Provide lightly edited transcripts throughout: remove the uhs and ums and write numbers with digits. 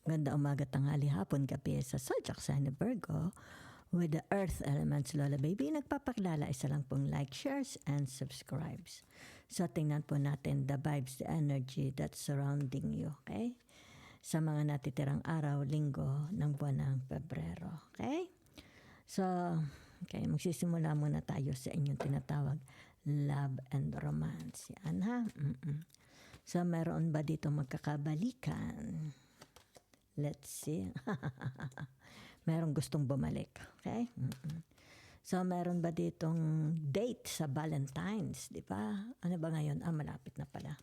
Ganda umaga, tanghali, hapon, gabi sa Zodiac sign of Virgo with the Earth elements, Lola Baby. Nagpapakilala, isa lang pong like, shares, and subscribes. So, tingnan po natin the vibes, the energy that's surrounding you, okay? Sa mga natitirang araw, linggo ng buwan ng Pebrero, okay? So, okay, magsisimula muna tayo sa inyong tinatawag love and romance. Yan ha? So, meron ba dito magkakabalikan? Let's see. Meron gustong bumalik. Okay? So, meron ba ditong date sa Valentine's? Di ba? Ano ba ngayon? Malapit na pala.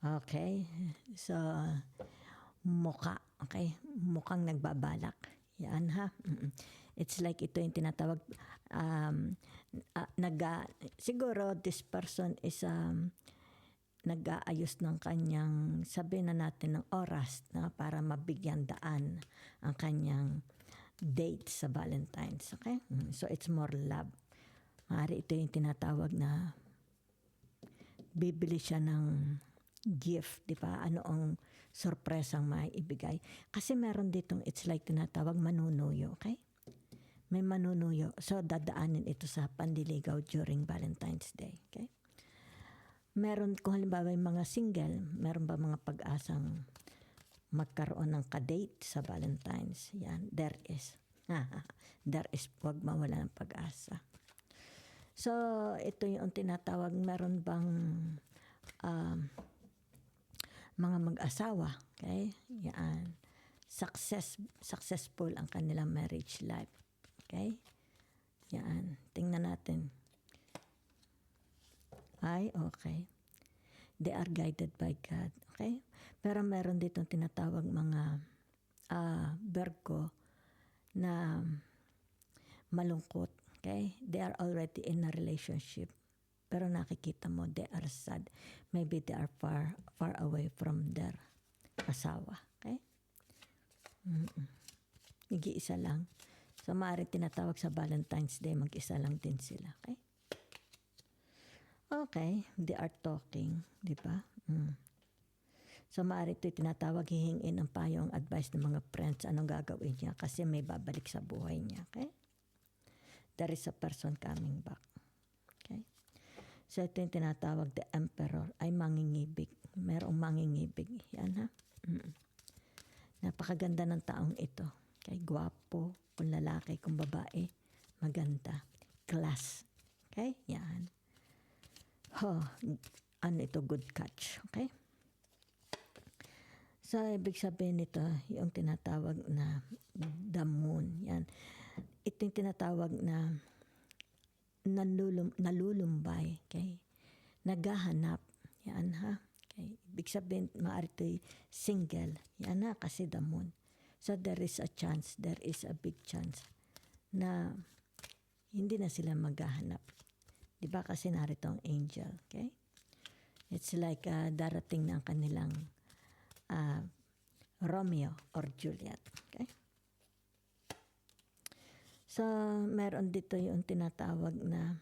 Okay. So, muka. Okay? Mukhang nagbabalak. Yan ha. It's like ito yung tinatawag. Siguro this person is nag-aayos ng kanyang, sabihin na natin, ng oras na para mabigyan daan ang kanyang date sa Valentine's. Okay? So, it's more love. Maaari ito yung tinatawag na bibili siya ng gift, di ba? Ano ang sorpresang may ibigay. Kasi meron ditong, it's like tinatawag manunuyo, okay? May manunuyo. So, dadaanin ito sa pandiligaw during Valentine's Day, okay? Meron, kung halimbawa yung mga single, meron ba mga pag-asang magkaroon ng ka-date sa Valentine's? Yan, there is. There is, huwag mawala ng pag-asa. So, ito yung tinatawag, meron bang mga mag-asawa, okay? Yan. Successful ang kanilang marriage life. Okay? Yan. Tingnan natin. Ay, okay. They are guided by God. Okay? Pero meron ditong tinatawag mga Virgo na malungkot. Okay? They are already in a relationship. Pero nakikita mo, they are sad. Maybe they are far away from their asawa. Okay? Nag-iisa lang. So, maaaring tinatawag sa Valentine's Day, mag-isa lang din sila. Okay? Okay, they are talking, di ba? So, maaari ito tinatawag, hihingin ang payo, ang advice ng mga friends, anong gagawin niya kasi may babalik sa buhay niya, okay? There is a person coming back, okay? So, ito yung tinatawag, the emperor, ay mangingibig. Merong mangingibig, yan ha? Napakaganda ng taong ito, okay? Gwapo, kung lalaki, kung babae, maganda, class, okay? Yan. Ano ito, good catch, okay? So, ibig sabihin nito, yung tinatawag na the moon, yan. Ito yung tinatawag na nalulumbay, okay? Naghahanap, yan ha? Okay? Ibig sabihin, maaari ito'y single, yan ha, kasi the moon. So, there is a chance, there is a big chance na hindi na sila maghahanap. Diba kasi narito ang angel, okay? It's like darating na ang kanilang Romeo or Juliet, okay? So, meron dito yung tinatawag na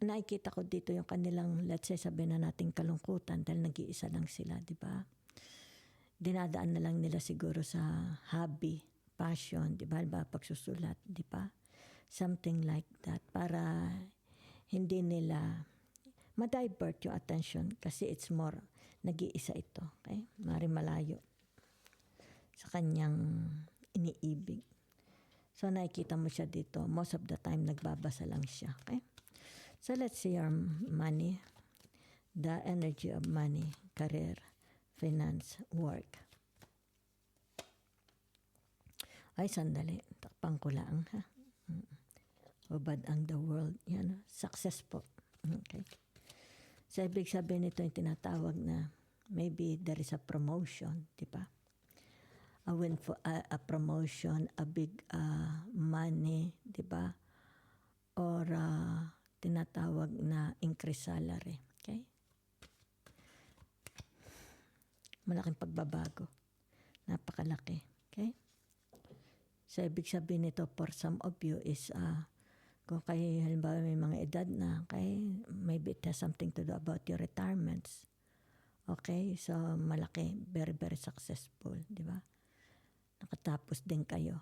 nakikita ko dito yung kanilang, let's say, sabihin na natin kalungkutan dahil nag-iisa lang sila, diba? Dinadaan na lang nila siguro sa hobby, passion, diba? Pagsusulat, diba? Something like that para hindi nila ma-divert yung attention kasi it's more nag-iisa ito, okay? Maaaring malayo sa kanyang iniibig. So nakikita mo siya dito, most of the time nagbabasa lang siya, okay? So let's see your money, the energy of money, career, finance, work. Ay, sandali, takpang ko lang ha. Ubad ang the world. Yan, success po. Okay. So, ibig sabihin nito yung tinatawag na maybe there is a promotion, di ba? A win for a promotion, a big money, di ba? Or tinatawag na increase salary. Okay? Malaking pagbabago. Napakalaki. Okay? So, ibig sabihin nito for some of you is kung kayo halimbawa may mga edad na, okay, maybe it has something to do about your retirements Okay? So, malaki. Very, very successful. Di ba? Nakatapos din kayo.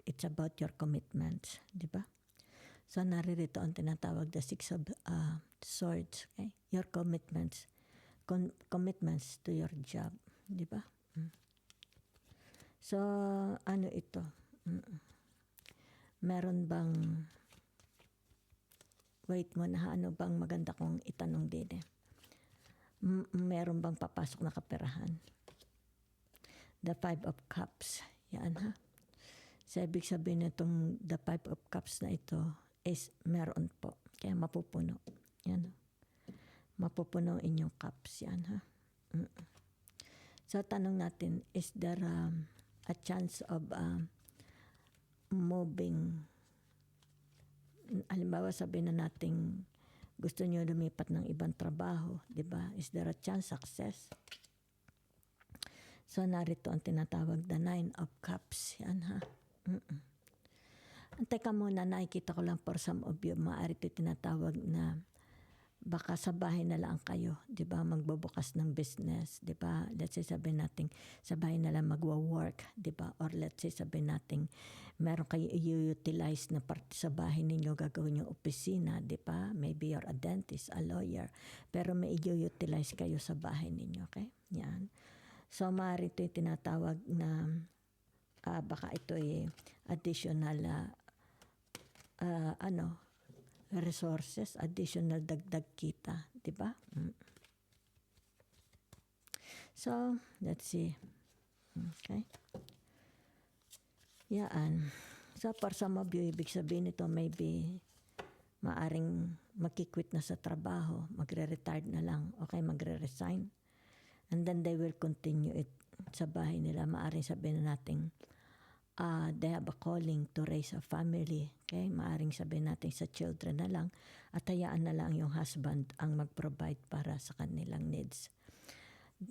It's about your commitments. Di ba? So, naririto ang tinatawag the Six of Swords. Okay? Your commitments. Commitments to your job. Di ba? So, ano ito? Meron bang, wait mo na, ano bang maganda kong itanong din eh? Meron bang papasok na kaperahan? The Five of Cups. Yan ha. So, ibig sabihin itong the Five of Cups na ito is meron po. Kaya mapupuno. Yan. Mapupuno inyong cups. Yan ha. So, tanong natin, is there a chance of moving? Halimbawa, sabihin na natin gusto nyo lumipat ng ibang trabaho, di ba? Is there a chance success? So, narito ang tinatawag the Nine of Cups. Yan ha. Teka muna, nakikita ko lang for some of you, maaari ito tinatawag na baka sa bahay na lang kayo, di ba? Magbubukas ng business, di ba? Let's say sabihin natin sa bahay na lang magwa-work, di ba? Or let's say sabihin natin meron kayo i-utilize na parte sa bahay ninyo, gagawin yung opisina, di ba? Maybe you're a dentist, a lawyer, pero may i-utilize kayo sa bahay ninyo, okay? Yan. So, maaari ito yung tinatawag na baka ito ay additional resources, additional dagdag kita, di ba? So, let's see. Okay. Yan. So, for some of you, ibig sabihin ito, maybe maaring makikwit na sa trabaho, magre-retired na lang, okay, magre-resign. And then they will continue it sa bahay nila. Maaring sabihin na natin, they have a calling to raise a family. Okay? Maaring sabihin natin sa children na lang at hayaan na lang yung husband ang mag-provide para sa kanilang needs.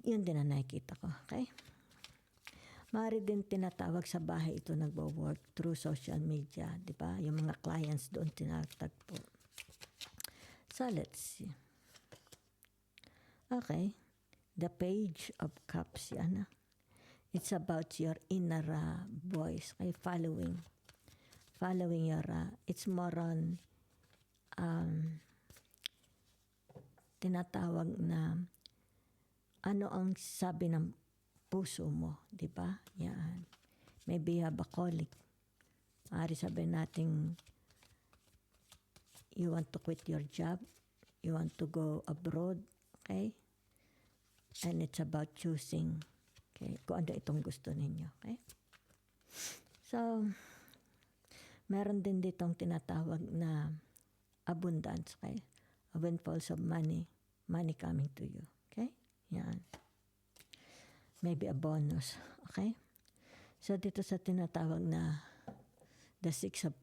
Yun din na nakikita ko. Okay? Maaari din tinatawag sa bahay ito nagwo-work through social media. Di ba? Yung mga clients doon tinatagpo. So, let's see. Okay. The Page of Cups. Yan. It's about your inner voice. Okay? Following your, it's more on tinatawag na ano ang sabi ng puso mo, di ba? Yan. Maybe you have a calling. Maaari sabihin natin, you want to quit your job, you want to go abroad, okay? And it's about choosing, okay, kung ano itong gusto ninyo, okay? So, meron din ditong tinatawag na abundance, okay? A windfalls of money coming to you, okay? Yan. Maybe a bonus, okay? So, dito sa tinatawag na the Six of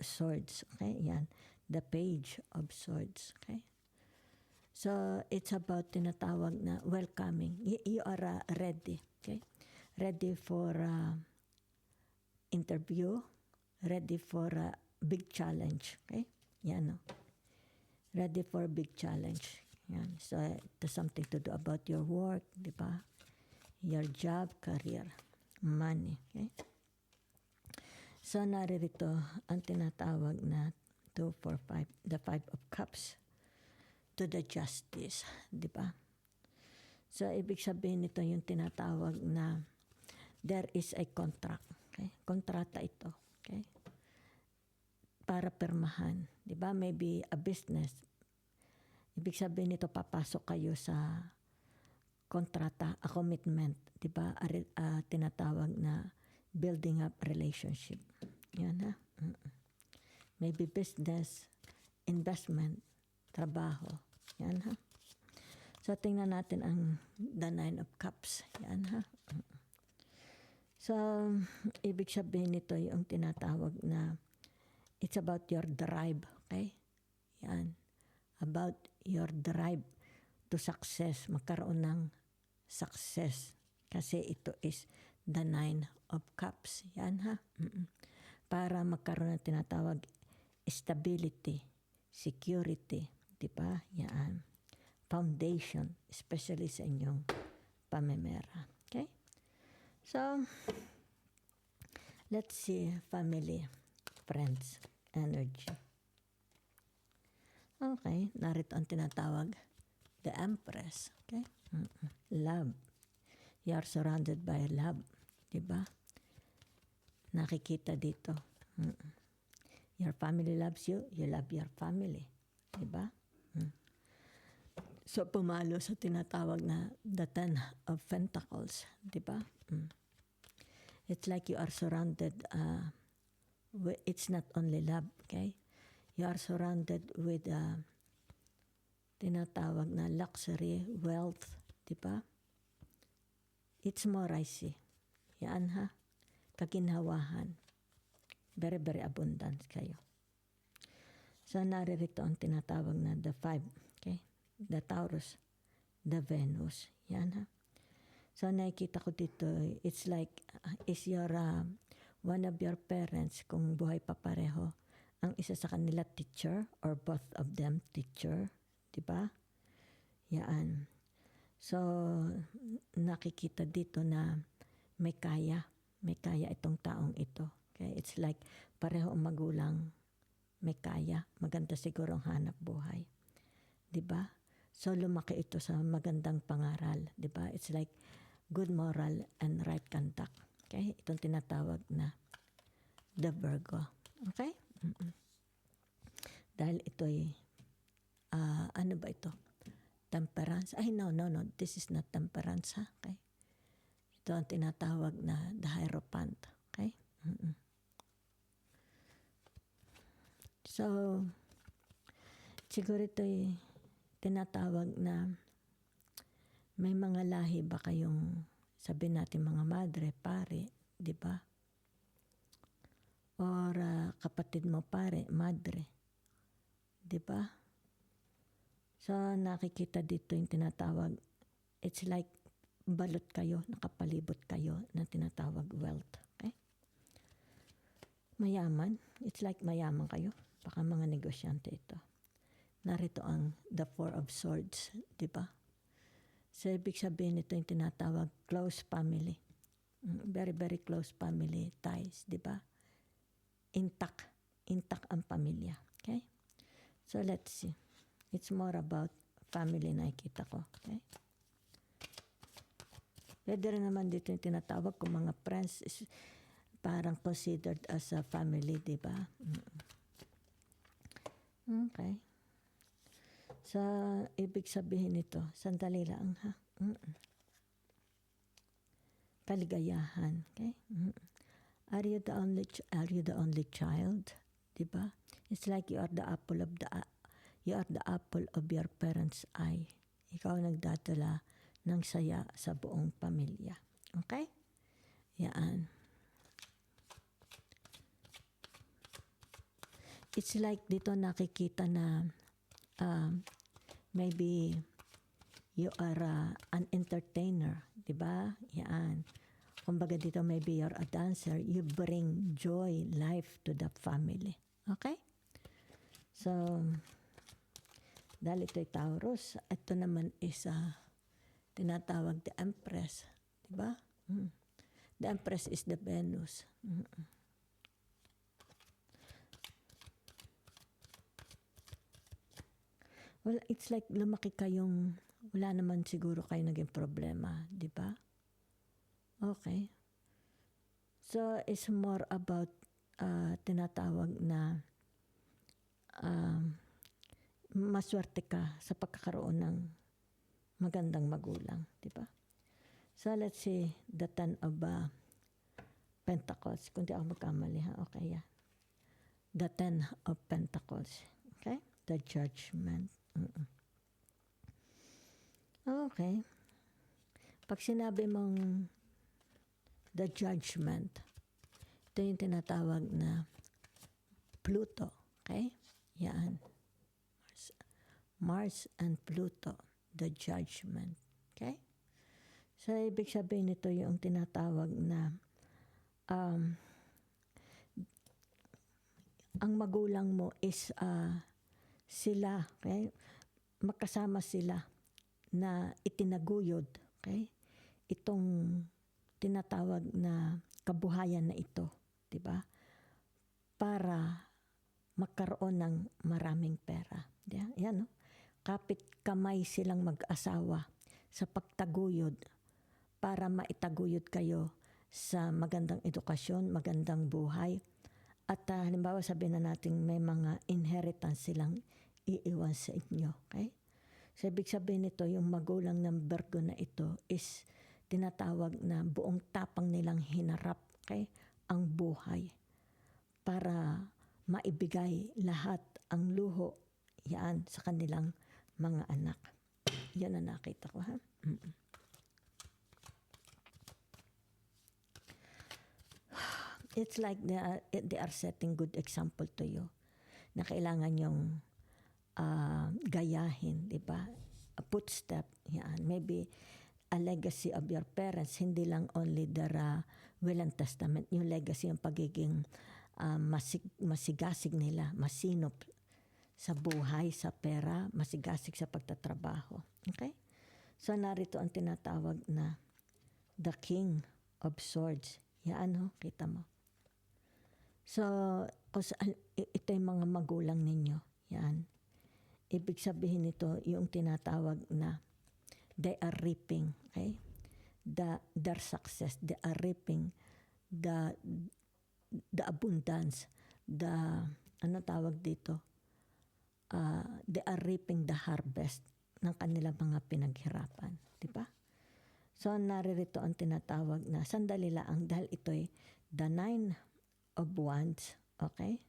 Swords, okay? Yan. The Page of Swords, okay? So, it's about tinatawag na welcoming. You are ready, okay? Ready for interview, ready for a big challenge, okay? Yan, no? Ready for a big challenge. Yan. So, it's something to do about your work, di ba? Your job, career, money, okay? So, naririto ang tinatawag na 2, 4, 5, the Five of Cups to the Justice, di ba? So, ibig sabihin nito yung tinatawag na there is a contract, okay? Kontrata ito, okay? Para permahan, di ba? Maybe a business. Ibig sabihin nito papasok kayo sa kontrata, a commitment, di ba? Tinatawag na building up relationship. Yan ha. Maybe business, investment, trabaho. Yan ha. So, tingnan natin ang the Nine of Cups. Yan ha. So, ibig sabihin nito yung tinatawag na it's about your drive. Okay? Yan. About your drive to success. Magkaroon ng success. Kasi ito is the Nine of Cups. Yan ha. Para magkaroon ng tinatawag stability, security. Diba? Yan. foundation, especially sa inyong pamemera. Okay? So, let's see family, friends, energy. Okay, narito ang tinatawag, the Empress. Okay? Love. You are surrounded by love. Diba? Nakikita dito. Your family loves you, you love your family. Diba? So, pumalo sa tinatawag na the Ten of Pentacles. Diba? It's like you are surrounded, it's not only love, okay? You are surrounded with tinatawag na luxury, wealth, diba? It's more I see. Yan ha, kaginhawahan. Very, very abundant kayo. So, naririto ang tinatawag na the 5, okay? The Taurus, the Venus. Yan ha. So, nakikita ko dito, it's like, is your, one of your parents, kung buhay pa pareho, ang isa sa kanila teacher, or both of them teacher, diba? Yan. So, nakikita dito na may kaya itong taong ito. Okay? It's like, pareho ang magulang, may kaya, maganda siguro ang hanap buhay. Diba? So, lumaki ito sa magandang pangaral. Diba? It's like good moral and right conduct. Okay? Itong tinatawag na the Virgo. Okay? Dahil ito'y, ano ba ito? Temperance. Ay, no. This is not temperance, ha? Okay? Ito ang tinatawag na the Hierophant. Okay? So, siguro ito'y tinatawag na may mga lahi ba kayong, sabihin natin mga madre, pare, di ba? Or kapatid mo pare, madre, di ba? So, nakikita dito yung tinatawag, it's like balot kayo, nakapalibot kayo na tinatawag wealth. Okay? Mayaman, it's like mayaman kayo. Baka mga negosyante ito. Narito ang the Four of Swords, di ba? So, ibig sabihin ito yung tinatawag close family. Very, very close family ties, di ba? Intact ang pamilya. Okay? So, let's see. It's more about family na nakikita ko. Okay? Pwede rin naman dito yung tinatawag kung mga friends is parang considered as a family, di ba? Okay. So, ibig sabihin nito, sandali lang ha. Kaligayahan, okay? Are you the only child? Diba? It's like you are the apple of your parents' eye. Ikaw nagdadala ng saya sa buong pamilya. Okay? Yan. It's like dito nakikita na maybe you are an entertainer, di ba? Yan. Kumbaga dito maybe you're a dancer, you bring joy, life to the family. Okay? So, dahil ito'y Taurus, ito naman is tinatawag the Empress, di ba? The Empress is the Venus. Well, it's like lumaki kayong, wala naman siguro kayo naging problema, di ba? Okay. So, it's more about tinatawag na maswerte ka sa pagkakaroon ng magandang magulang, di ba? So, let's see the Ten of Pentacles. Kung di ako magkamali, ha? Okay, yeah. The Ten of Pentacles. Okay? The Judgment. Okay. Pag sinabi mong the Judgment, ito yung tinatawag na Pluto. Okay? Yan. Mars and Pluto, the Judgment. Okay? So, ibig sabihin nito yung tinatawag na ang magulang mo is sila, okay? Magkasama sila na itinaguyod, okay? Itong tinatawag na kabuhayan na ito, di ba? Para magkaroon ng maraming pera. Yan, no? Kapit kamay silang mag-asawa sa pagtaguyod para maitaguyod kayo sa magandang edukasyon, magandang buhay. At halimbawa sabihin na natin may mga inheritance silang iiwan sa inyo. Okay? So ibig sabihin nito, yung magulang ng Virgo na ito is tinatawag na buong tapang nilang hinarap, okay, ang buhay para maibigay lahat ang luho yan sa kanilang mga anak. Yan ang nakita ko, ha? It's like they are setting good example to you na kailangan yung gayahin, di ba? A footstep, yan. Maybe a legacy of your parents, hindi lang only their will and testament, yung legacy, yung pagiging masigasig nila, masinop sa buhay, sa pera, masigasig sa pagtatrabaho. Okay? So narito ang tinatawag na the King of Swords. Yan, ho, kita mo. So, ito yung mga magulang ninyo. Yan. Ibig sabihin nito, yung tinatawag na they are reaping, okay? Their success, they are reaping the abundance, ano tawag dito? They are reaping the harvest ng kanilang mga pinaghirapan, di ba? So, naririto ang tinatawag na sandali lang dahil ito'y the 9 of Wands, okay?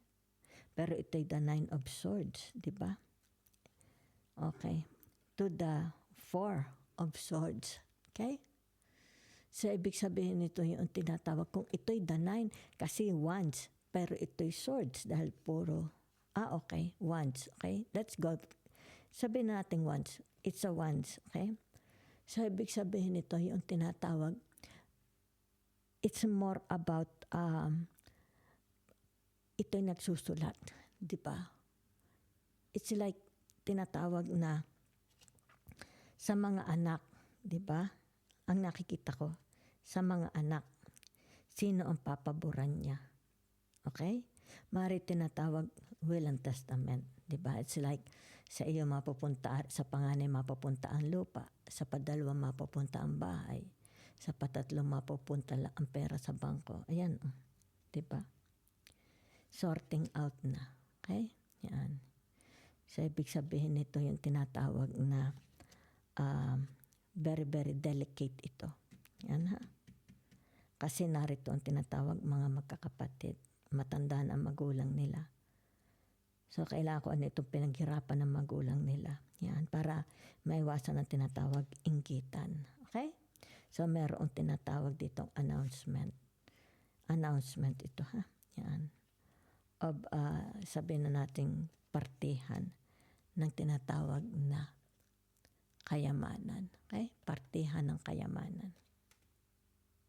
Pero ito'y the 9 of Swords, di ba? Okay. To the 4 of Swords, okay? So, ibig sabihin nito yung tinatawag kung ito'y the 9 kasi Wands, pero ito'y Swords dahil puro, okay, Wands, okay? Let's go. Sabihin natin Wands. It's a Wands, okay? So, ibig sabihin nito yung tinatawag, it's more about, ito'y nagsusulat, di ba? It's like tinatawag na sa mga anak, di ba? Ang nakikita ko, sa mga anak, sino ang papaboran niya? Okay? Mari tinatawag will and testament, di ba? It's like sa iyo mapupunta, sa panganay mapupunta ang lupa, sa padalwa mapupunta ang bahay, sa patatlo mapupunta ang pera sa bangko. Ayan, di ba? Sorting out na. Okay? Yan. So, ibig sabihin nito yung tinatawag na very, very delicate ito. Yan, ha? Kasi narito ang tinatawag mga magkakapatid. Matandaan ang magulang nila. So, kailangan ko ano itong pinaghirapan ng magulang nila. Yan, para maiwasan ang tinatawag inggitan. Okay? So, meron tinatawag ditong announcement. Announcement ito, ha? Yan. Of, sabihin na nating partihan ng tinatawag na kayamanan. Okay? Partihan ng kayamanan.